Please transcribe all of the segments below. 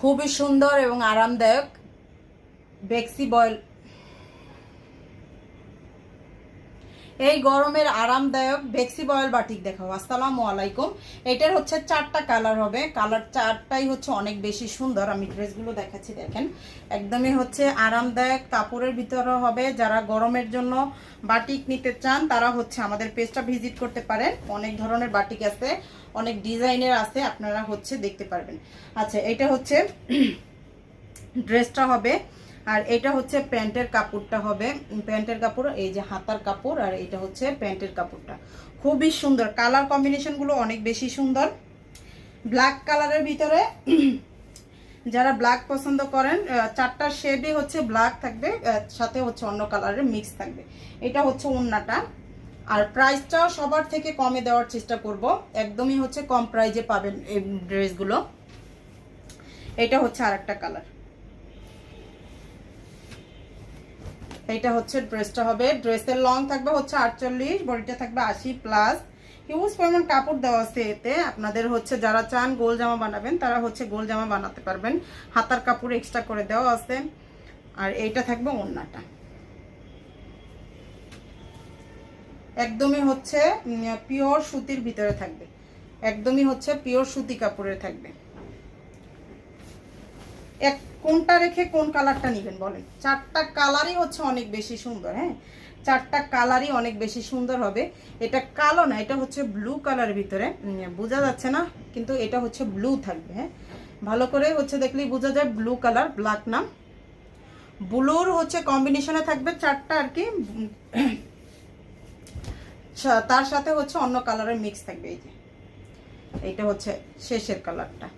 খুবই সুন্দর এবং আরামদায়ক বেক্সি বয়েল, এই গরমের আরামদায়ক বেক্সি বয়েল বাটিক দেখাও। আসসালামু আলাইকুম। এটার হচ্ছে 4টা কালার হবে, কালার 4টাই হচ্ছে অনেক বেশি সুন্দর। আমি ড্রেসগুলো দেখাচ্ছি, দেখেন একদমই হচ্ছে আরামদায়ক কাপড়ের ভিতরে হবে। যারা গরমের জন্য বাটিক নিতে চান তারা হচ্ছে আমাদের পেজটা ভিজিট করতে পারেন। অনেক ধরনের বাটিক আছে, অনেক ডিজাইনের আছে, আপনারা হচ্ছে দেখতে পারবেন। আচ্ছা, এটা হচ্ছে ড্রেসটা হবে, আর এটা হচ্ছে প্যান্টের কাপড়টা হবে। প্যান্টের কাপড় এই যে হাতার কাপড়, আর এটা হচ্ছে প্যান্টের কাপড়টা। খুবই সুন্দর, কালার কম্বিনেশনগুলো অনেক বেশি সুন্দর। ব্ল্যাক কালারের ভিতরে যারা ব্ল্যাক পছন্দ করেন, 4টা শেডই হচ্ছে ব্ল্যাক থাকবে, সাথে হচ্ছে অন্য কালারের মিক্স থাকবে। এটা হচ্ছে ওড়নাটা, আর প্রাইসটাও সবার থেকে কমে দেওয়ার চেষ্টা করব। একদমই হচ্ছে কম প্রাইজে পাবেন এই ড্রেসগুলো। এটা হচ্ছে আরেকটা কালার। এইটা হচ্ছে ড্রেসটা হবে। ড্রেসের লং থাকবে হচ্ছে 48, বডিটা থাকবে 80+। হিউজ পরিমাণ কাপড় দেওয়া আছে এতে। আপনাদের হচ্ছে যারা চান গোল জামা বানাবেন তারা হচ্ছে গোল জামা বানাতে পারবেন। হাতার কাপড় এক্সট্রা করে দেওয়া আছে। আর এইটা থাকবে ওড়নাটা, একদমই হচ্ছে পিওর সুতির ভিতরে থাকবে, একদমই হচ্ছে পিওর সুতি কাপড়ের থাকবে। কোনটা রেখে কোন কালারটা নেবেন বলেন? 4টা কালারই হচ্ছে অনেক বেশি সুন্দর। হ্যাঁ, 4টা কালারই অনেক বেশি সুন্দর হবে। এটা কালো না, এটা হচ্ছে ব্লু কালারের ভিতরে, বোঝা যাচ্ছে না কিন্তু এটা হচ্ছে ব্লু থাকবে। হ্যাঁ, ভালো করে হচ্ছে দেখলেই বোঝা যায় ব্লু কালার, ব্ল্যাক না। ব্লুর হচ্ছে কম্বিনেশনে থাকবে 4টা আর কি, তার সাথে হচ্ছে অন্য কালারের মিক্স থাকবে। এই যে এইটা হচ্ছে শেষের কালারটা।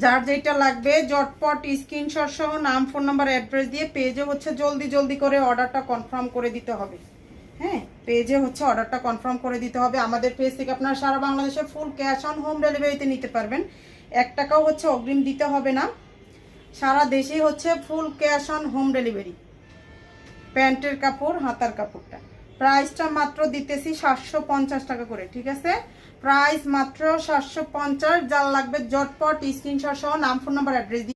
যার যেটা লাগবে জটপট স্ক্রিনশট সহ নাম, ফোন নাম্বার, অ্যাড্রেস দিয়ে পেজে হচ্ছে জলদি করে অর্ডারটা কনফার্ম করে দিতে হবে। হ্যাঁ, পেজে হচ্ছে অর্ডারটা কনফার্ম করে দিতে হবে। আমাদের পেজ থেকে আপনারা সারা বাংলাদেশে ফুল ক্যাশ অন হোম ডেলিভারিতে নিতে পারবেন। 1 টাকাও হচ্ছে অগ্রিম দিতে হবে না। সারা দেশেই হচ্ছে full cash on home delivery. প্যান্টের কাপড়, হাতার কাপড়টা প্রাইসটা মাত্র দিতেছি 750 টাকা করে। ঠিক আছে, প্রাইস মাত্র 750। যার লাগবে জটপট স্ক্রিনশট সহ নাম, ফোন নাম্বার, অ্যাড্রেস